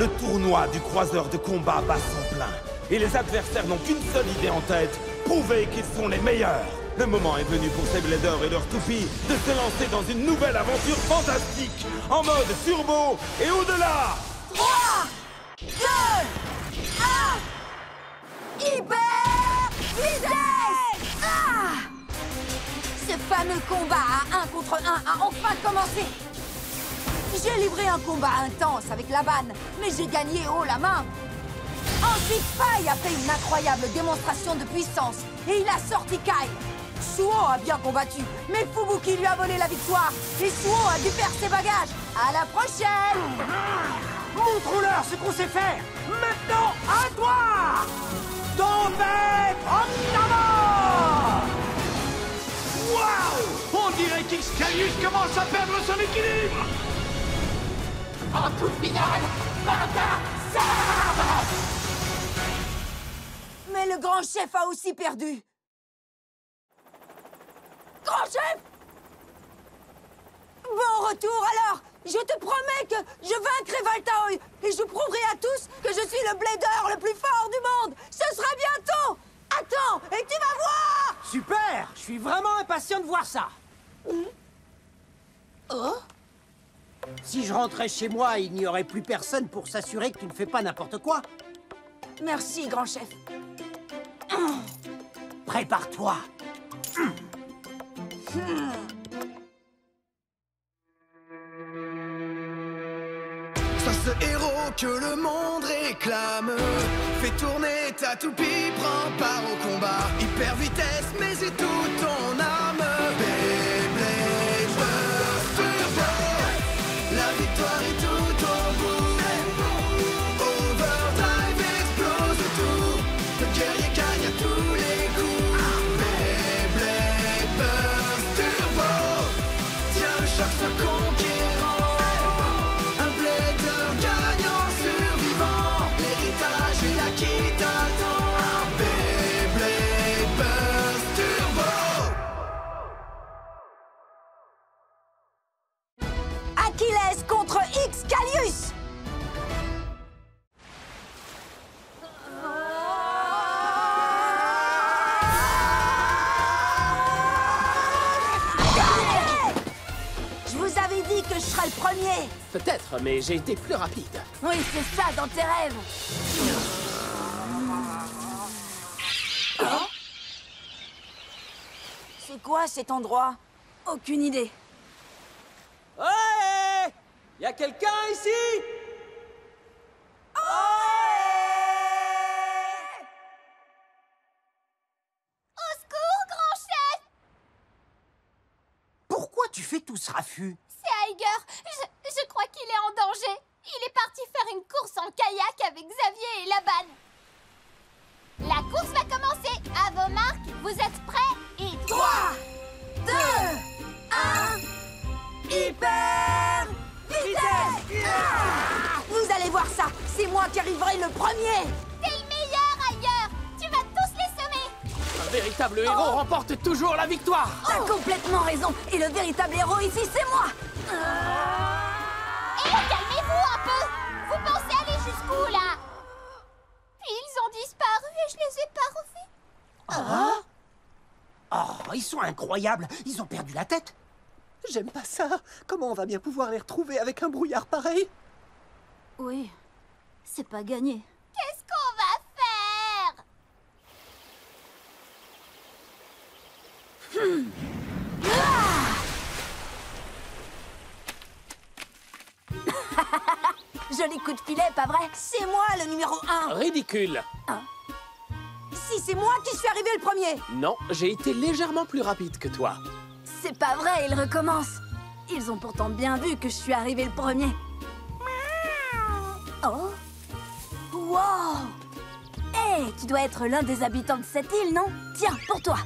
Le tournoi du croiseur de combat bat son plein. Et les adversaires n'ont qu'une seule idée en tête, prouver qu'ils sont les meilleurs. Le moment est venu pour ces bladers et leurs toupies de se lancer dans une nouvelle aventure fantastique, en mode turbo et au-delà. 3, 2, 1... Hyper vitesse! Ce fameux combat à 1 contre 1 a enfin commencé. J'ai livré un combat intense avec Laban, mais j'ai gagné haut la main. Ensuite, Pai a fait une incroyable démonstration de puissance et il a sorti Kai. Suo a bien combattu, mais Fubuki lui a volé la victoire et Suo a dû faire ses bagages. À la prochaine! Montrons-leur ce qu'on sait faire. Maintenant, à toi! Tempête Omnamo! Waouh! On dirait qu'Xcalius commence à perdre son équilibre. En toute finale, Vanta Sabre! Mais le grand chef a aussi perdu. Grand chef! Bon retour alors! Je te promets que je vaincrai Valtaoi et je prouverai à tous que je suis le blader le plus fort du monde! Ce sera bientôt! Attends, et tu vas voir! Super! Je suis vraiment impatient de voir ça. Oh? Si je rentrais chez moi, il n'y aurait plus personne pour s'assurer que tu ne fais pas n'importe quoi. Merci, grand chef. Prépare-toi. Sois ce héros que le monde réclame. Fais tourner ta toupie, prends part au combat. Hyper vitesse, mais c'est toute ton âme. Beyblade Burst Turbo. La victoire est tout au bout. Overdrive explose tout. Le guerrier gagne à tous les coups. Beyblade Burst Turbo. Tiens, le choc se conquérant. Un blader gagnant survivant. L'héritage est là qui t'attend. Beyblade Burst Turbo. Achilles contre Xcalius! Je vous avais dit que je serais le premier! Peut-être, mais j'ai été plus rapide. Oui, c'est ça dans tes rêves! Hein? C'est quoi cet endroit? Aucune idée. Ouais! Y a quelqu'un ici? Au secours, grand chef! Pourquoi tu fais tout ce raffut? C'est Aiger. Je crois qu'il est en danger. Il est parti faire une course en kayak avec Xavier et Laban. La course va commencer. À vos marques, vous êtes prêts? Et 3, 2, 1... Hyper vitesse! Vous allez voir ça! C'est moi qui arriverai le premier! T'es le meilleur, Aiger. Tu vas tous les semer. Un véritable héros remporte toujours la victoire. T'as complètement raison! Et le véritable héros ici, c'est moi! Et calmez-vous un peu. Vous pensez aller jusqu'où, là? Puis ils ont disparu et je les ai pas revus. Oh, ils sont incroyables. Ils ont perdu la tête. J'aime pas ça. Comment on va bien pouvoir les retrouver avec un brouillard pareil? Oui, c'est pas gagné. Qu'est-ce qu'on va faire? Joli coup de filet, pas vrai? C'est moi le numéro 1! Ridicule. Si c'est moi qui suis arrivé le premier! Non, j'ai été légèrement plus rapide que toi. C'est pas vrai, ils recommencent! Ils ont pourtant bien vu que je suis arrivé le premier. Oh! Wow! Hé, tu dois être l'un des habitants de cette île, non? Tiens, pour toi!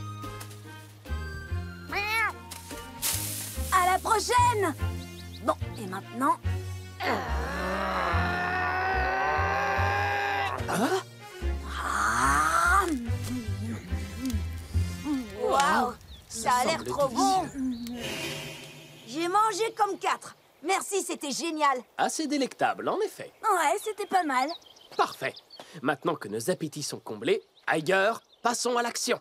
À la prochaine! Bon, et maintenant... Waouh! Ça a l'air trop bon! J'ai mangé comme 4, Merci, c'était génial. Assez délectable, en effet. Ouais, c'était pas mal. Parfait. Maintenant que nos appétits sont comblés, Iger, passons à l'action.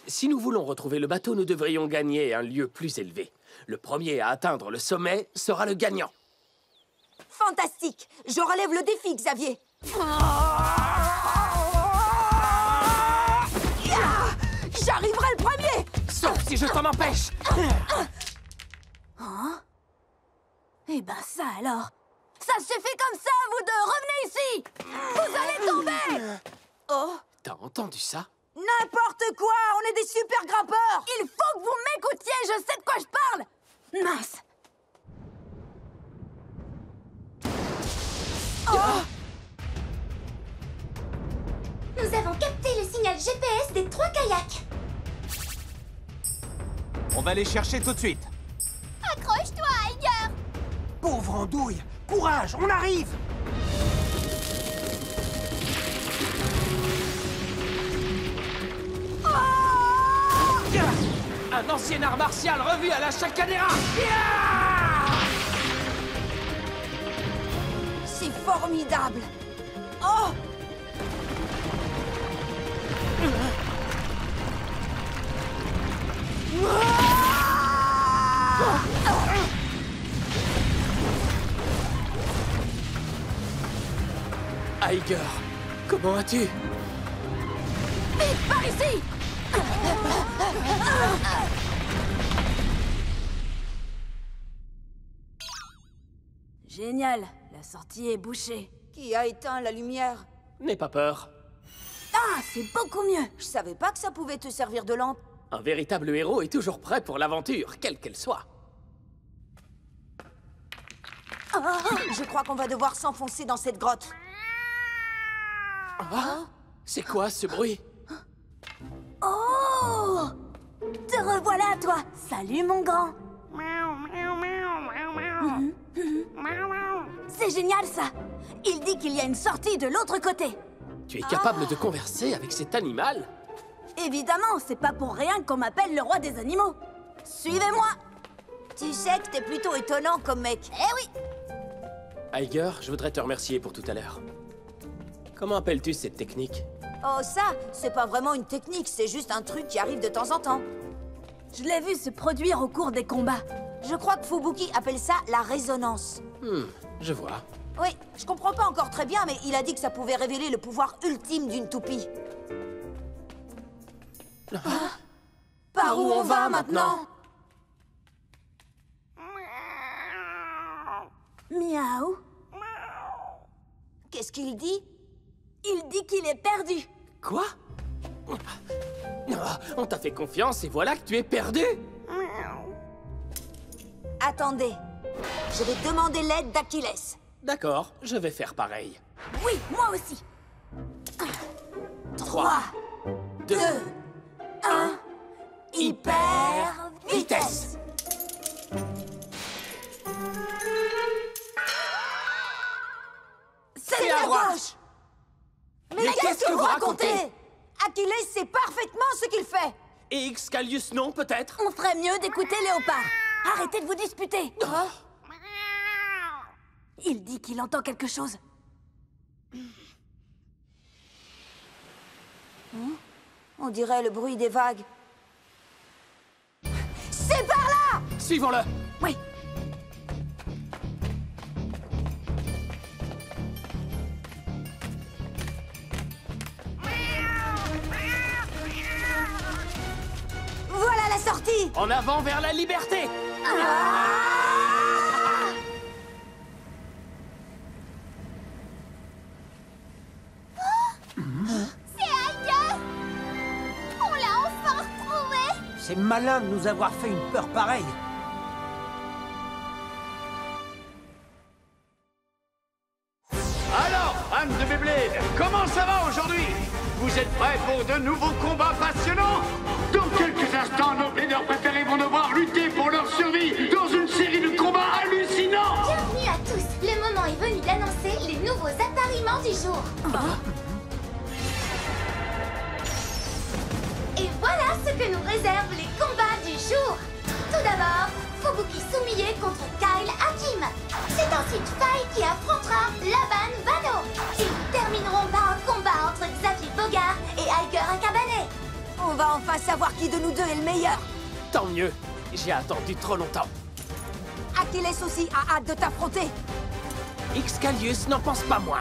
Si nous voulons retrouver le bateau, nous devrions gagner un lieu plus élevé. Le premier à atteindre le sommet sera le gagnant. Fantastique. Je relève le défi, Xavier. J'arriverai le premier. Sauf si je t'en empêche. Eh ben ça alors. Ça suffit comme ça, vous deux. Revenez ici. Vous allez tomber. Oh. T'as entendu ça? N'importe quoi. On est des super grimpeurs. Il faut que vous m'écoutiez. Je sais de quoi je parle. Mince. Oh. Nous avons capté le signal GPS des 3 kayaks. On va les chercher tout de suite. Accroche-toi, Iger. Pauvre andouille! Courage, on arrive! Un ancien art martial revu à la Chacadera. C'est formidable. Oh. Iger, comment as-tu? Vite, par ici. Génial, la sortie est bouchée. Qui a éteint la lumière? N'aie pas peur. Ah, c'est beaucoup mieux. Je savais pas que ça pouvait te servir de lampe. Un véritable héros est toujours prêt pour l'aventure, quelle qu'elle soit. Ah, je crois qu'on va devoir s'enfoncer dans cette grotte. Ah, c'est quoi ce bruit? Oh! Te revoilà, toi. Salut, mon grand. C'est génial, ça. Il dit qu'il y a une sortie de l'autre côté. Tu es capable de converser avec cet animal? Évidemment, c'est pas pour rien qu'on m'appelle le roi des animaux. Suivez-moi. Tu sais que t'es plutôt étonnant comme mec. Eh oui. Iger, je voudrais te remercier pour tout à l'heure. Comment appelles-tu cette technique? Oh, ça, c'est pas vraiment une technique, c'est juste un truc qui arrive de temps en temps. Je l'ai vu se produire au cours des combats. Je crois que Fubuki appelle ça la résonance. Je vois. Oui, je comprends pas encore très bien, mais il a dit que ça pouvait révéler le pouvoir ultime d'une toupie. Par où on va maintenant? Miaou. Qu'est-ce qu'il dit? Il dit qu'il est perdu. Quoi? On t'a fait confiance et voilà que tu es perdu? Attendez, je vais demander l'aide d'Achilles. D'accord, je vais faire pareil. Oui, moi aussi. 3, 2, 1, hyper vitesse. C'est à gauche. Mais qu'est-ce que vous racontez? Achilles sait parfaitement ce qu'il fait. Et Excalius non, peut-être? On ferait mieux d'écouter Léopard. Arrêtez de vous disputer. Il dit qu'il entend quelque chose. On dirait le bruit des vagues. C'est par là! Suivons-le! Oui. Voilà la sortie! En avant vers la liberté! C'est Iger! On l'a enfin retrouvé! C'est malin de nous avoir fait une peur pareille. Alors, fans de Beyblade, comment ça va aujourd'hui? Vous êtes prêts pour de nouveaux combats passionnants? Dans quelques instants, nos leaders préférés vont devoir lutter pour leur survie dans une série de combats hallucinants! Bienvenue à tous! Le moment est venu d'annoncer les nouveaux appariements du jour. Et voilà ce que nous réservent les combats du jour. Tout d'abord, Fubuki Sumiye contre Kyle Hakim. C'est ensuite Faye qui affrontera Laban Vano. Ils termineront par un combat entre Xavier Bogart et Aiger Akabane. On va enfin savoir qui de nous deux est le meilleur. Tant mieux. J'ai attendu trop longtemps. Achilles aussi a hâte de t'affronter. Excalius n'en pense pas moins.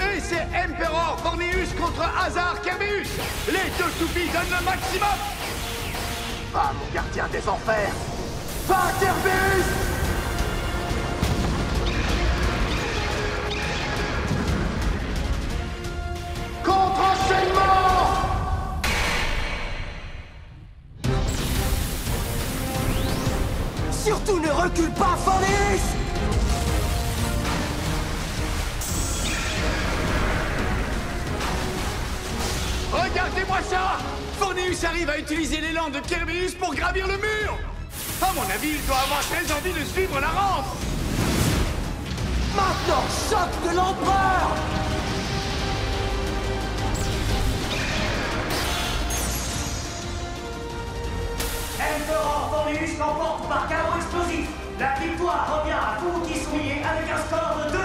Et c'est Emperor Borneus contre Hazard Kerbeus. Les deux toupies donnent le maximum. Va, mon gardien des enfers. Va, Kerbeus! Contre-enchaînement! Surtout ne recule pas, Forneus! Regardez-moi ça! Forneus arrive à utiliser l'élan de Kerbeus pour gravir le mur! À mon avis, il doit avoir très envie de suivre la rampe! Maintenant, choc de l'empereur! Emperor Forneus l'emporte par chaos explosif. La victoire revient à Fubuki Sumiye avec un score de 2-0.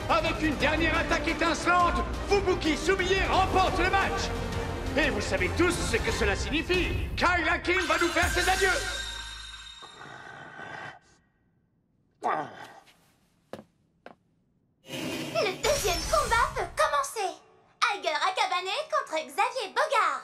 Avec une dernière attaque étincelante, Fubuki Sumiye remporte le match. Et vous savez tous ce que cela signifie. Kyle Hakim va nous faire ses adieux. Le deuxième combat peut commencer. Aiger Akabane contre Xavier Bogart.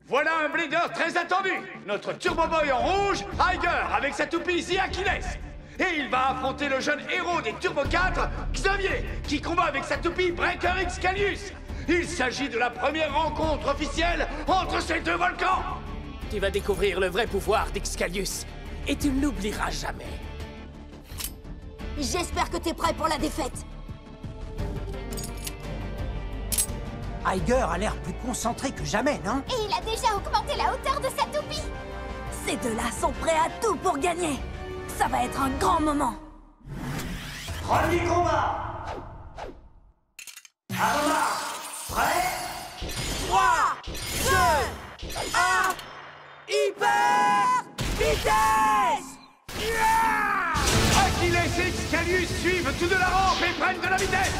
Voilà un bleeder très attendu. Notre Turbo Boy en rouge, Aiger avec sa toupie The Achilles. Et il va affronter le jeune héros des Turbo 4, Xavier, qui combat avec sa toupie Breaker Excalius. Il s'agit de la première rencontre officielle entre ces deux volcans. Tu vas découvrir le vrai pouvoir d'Excalius. Et tu ne l'oublieras jamais. J'espère que t'es prêt pour la défaite. Aiger a l'air plus concentré que jamais, non? Et il a déjà augmenté la hauteur de sa toupie. Ces deux-là sont prêts à tout pour gagner. Ça va être un grand moment. Premier combat. À vos marques. Prêt? 3, 2, 1, hyper vitesse! Achilles et Excalius suivent tout de la rampe et prennent de la vitesse.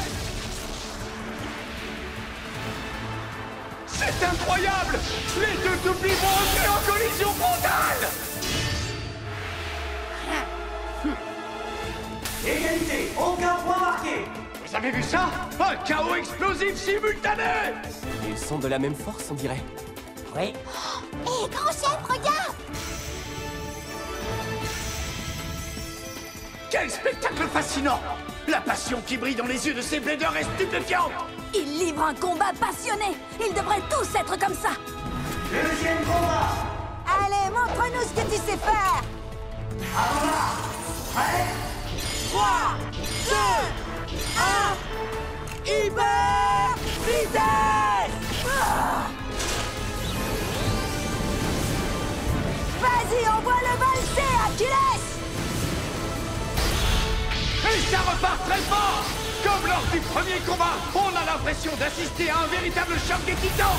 C'est incroyable! Les deux toupies vont entrer en collision frontale! Égalité. Aucun point marqué. Vous avez vu ça? Un chaos explosif simultané! Ils sont de la même force, on dirait. Oui. Hé, grand chef, regarde! Quel spectacle fascinant! La passion qui brille dans les yeux de ces bladers est stupéfiante! Ils livrent un combat passionné. Ils devraient tous être comme ça. Deuxième combat. Allez, montre-nous ce que tu sais faire. À vos marques. Prêt? 3, 2, 1, hyper vitesse! Vas-y, envoie le valser, Achilles! Et ça repart très fort! Comme lors du premier combat, on a l'impression d'assister à un véritable choc des titans!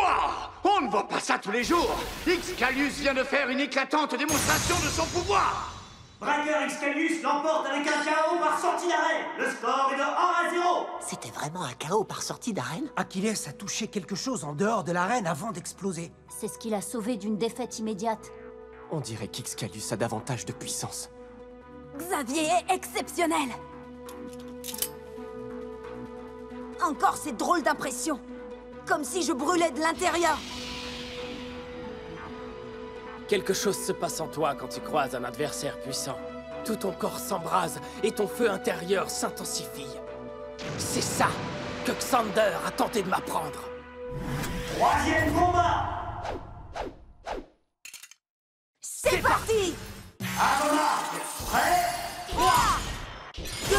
Waouh! On ne voit pas ça tous les jours! Excalius vient de faire une éclatante démonstration de son pouvoir! Breaker Excalius l'emporte avec un KO par sortie d'arène. Le score est de 1-0. C'était vraiment un chaos par sortie d'arène? Achilles a touché quelque chose en dehors de l'arène avant d'exploser. C'est ce qui l'a sauvé d'une défaite immédiate. On dirait qu'Excalius a davantage de puissance. Xavier est exceptionnel. Encore ces drôles d'impressions. Comme si je brûlais de l'intérieur. Quelque chose se passe en toi quand tu croises un adversaire puissant. Tout ton corps s'embrase et ton feu intérieur s'intensifie. C'est ça que Xander a tenté de m'apprendre. Troisième combat. C'est parti! À vos marques, prêts? 3, 2,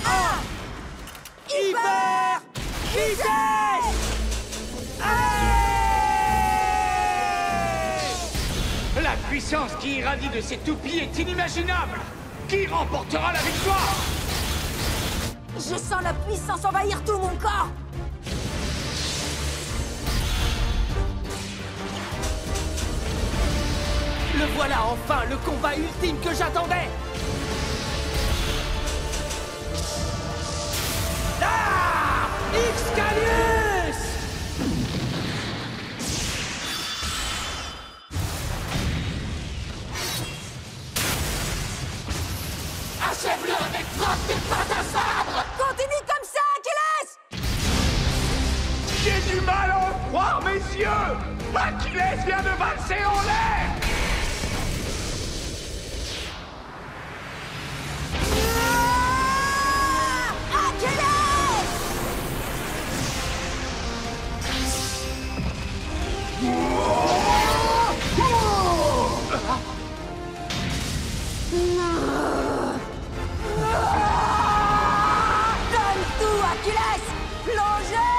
1... Hyper vitesse! La puissance qui irradie de ces toupies est inimaginable. Qui remportera la victoire? Je sens la puissance envahir tout mon corps! Le voilà enfin, le combat ultime que j'attendais! Ah! Excalius! Achève-le avec frappe des pattes à sabre! Continue comme ça, Achilles! J'ai du mal à en croire mes yeux! Achilles vient de valser en l'air! Donne tout, Achilles! Plongez!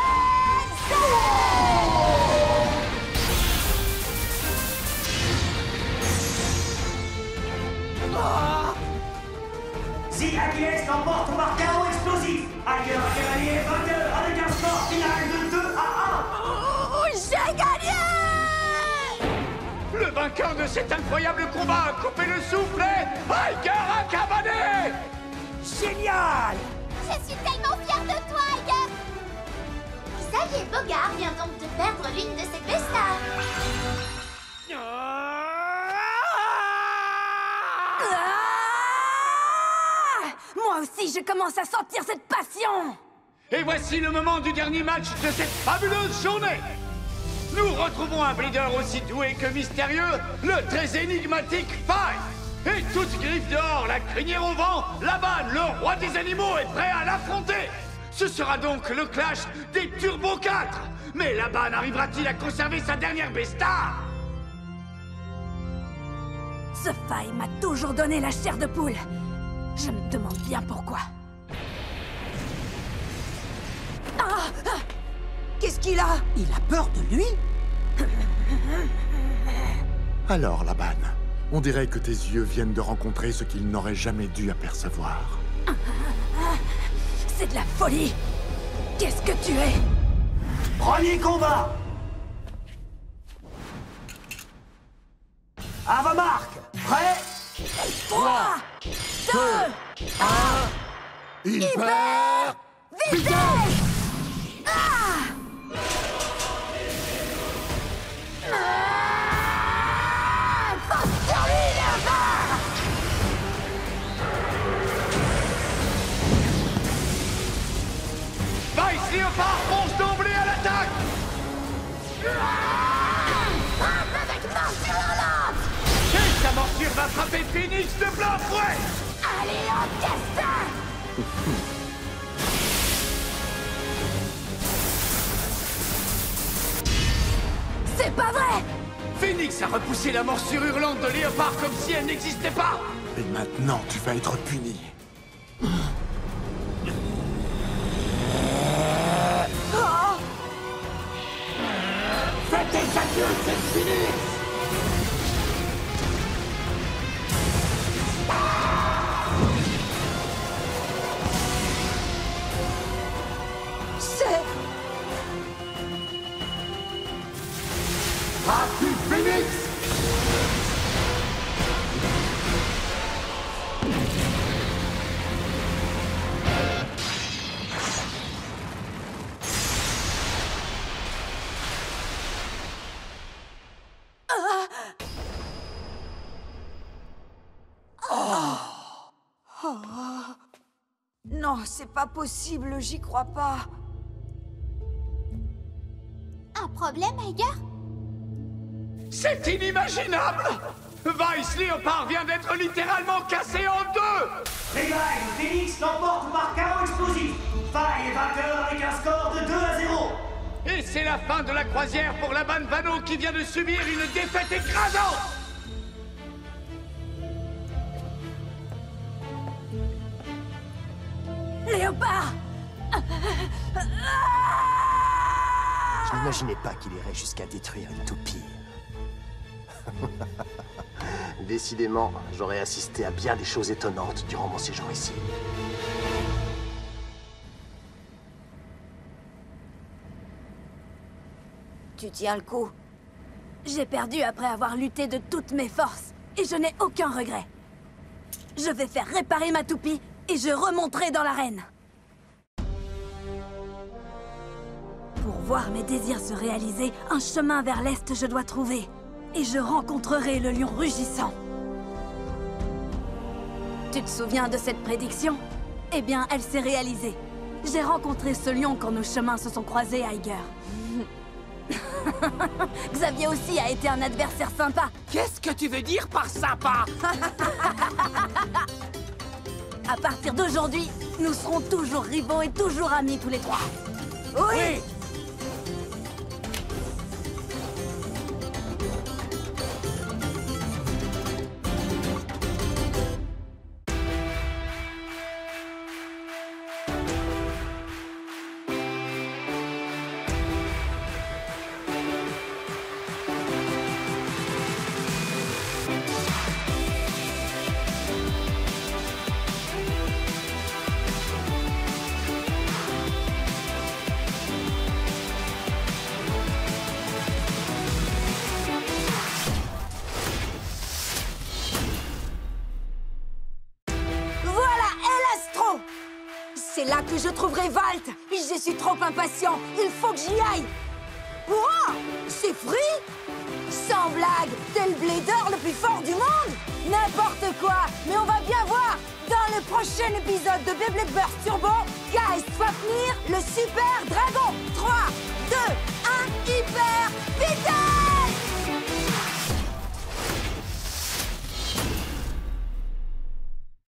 Si Achilles l'emporte par chaos explosif, Tiger Cavalier vainqueur avec un score final de 2 à 1. J'ai gagné! Le vainqueur de cet incroyable combat a coupé le souffle et Tiger a cavané! Génial! Je suis tellement fière de toi, Tiger! Xavier Bogard vient donc de perdre l'une de ses B-stars. Moi aussi, je commence à sentir cette passion! Et voici le moment du dernier match de cette fabuleuse journée! Nous retrouvons un bleeder aussi doué que mystérieux, le très énigmatique Five! Et toute griffe dehors, la crinière au vent, Laban, le roi des animaux, est prêt à l'affronter! Ce sera donc le clash des Turbo 4! Mais Laban arrivera-t-il à conserver sa dernière B-star? Ce faille m'a toujours donné la chair de poule. Je me demande bien pourquoi. Qu'est-ce qu'il a? Il a peur de lui? Alors, Laban, on dirait que tes yeux viennent de rencontrer ce qu'ils n'auraient jamais dû apercevoir. C'est de la folie! Qu'est-ce que tu es? Premier combat. À vos marques, prêts? 3, 2, 1... Hyper vitesse! Fonce sur lui, Léopard! Vice Léopard fonce d'emblée à l'attaque! Frappe avec morsure hurlante! Et sa morsure va frapper Phoenix de plein fouet! Allez, encaisse ça! C'est pas vrai! Phoenix a repoussé la morsure hurlante de Léopard comme si elle n'existait pas! Et maintenant, tu vas être puni. Faites tes adieux, c'est Phoenix! C'est... Rapide Phoenix! Non, c'est pas possible, j'y crois pas. Un problème, Tiger? C'est inimaginable! Vice Léopard vient d'être littéralement cassé en deux. Revive, Phoenix l'emporte par chaos explosif. Faille est vainqueur avec un score de 2-0. Et c'est la fin de la croisière pour la bande Vano qui vient de subir une défaite écrasante. Léopard! Je n'imaginais pas qu'il irait jusqu'à détruire une toupie. Décidément, j'aurais assisté à bien des choses étonnantes durant mon séjour ici. Tu tiens le coup. J'ai perdu après avoir lutté de toutes mes forces, et je n'ai aucun regret. Je vais faire réparer ma toupie, et je remonterai dans l'arène. Pour voir mes désirs se réaliser, un chemin vers l'est je dois trouver. Et je rencontrerai le lion rugissant. Tu te souviens de cette prédiction? Eh bien, elle s'est réalisée. J'ai rencontré ce lion quand nos chemins se sont croisés, Iger. Xavier aussi a été un adversaire sympa. Qu'est-ce que tu veux dire par sympa? À partir d'aujourd'hui, nous serons toujours rivaux et toujours amis tous les trois. Oui! C'est là que je trouverai Valt. Je suis trop impatient. Il faut que j'y aille. Ouah, c'est Free? Sans blague, t'es le blader le plus fort du monde? N'importe quoi, mais on va bien voir. Dans le prochain épisode de Beyblade Burst Turbo, Geist Fafnir, le super dragon. 3,